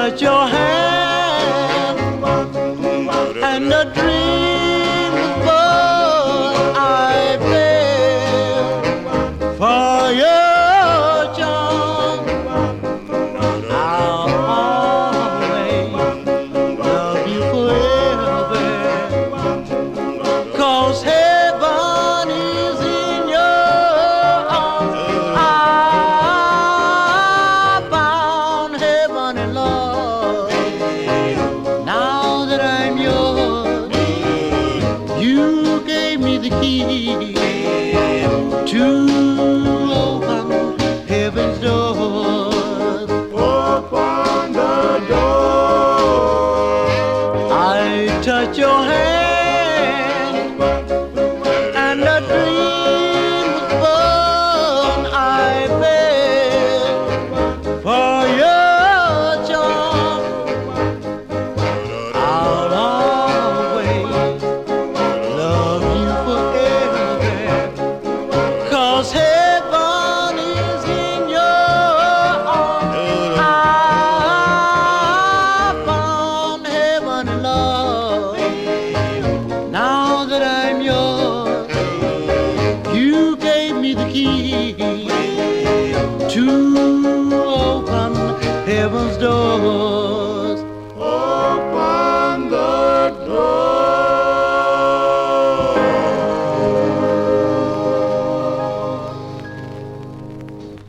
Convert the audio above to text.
touch your hand, and a dream was born. I fell for your charm. I'll always love you forever, 'cause heaven is in your arms. I found heaven in love. Now that I'm yours, you gave me the key to open heaven's doors. Open the door. I touch your hand, and a dream was born. I fell for your charm. I'll always love you forever, 'cause heaven is in your arms. I found heaven in love. Now that I'm yours, you gave me the key to open heaven's door.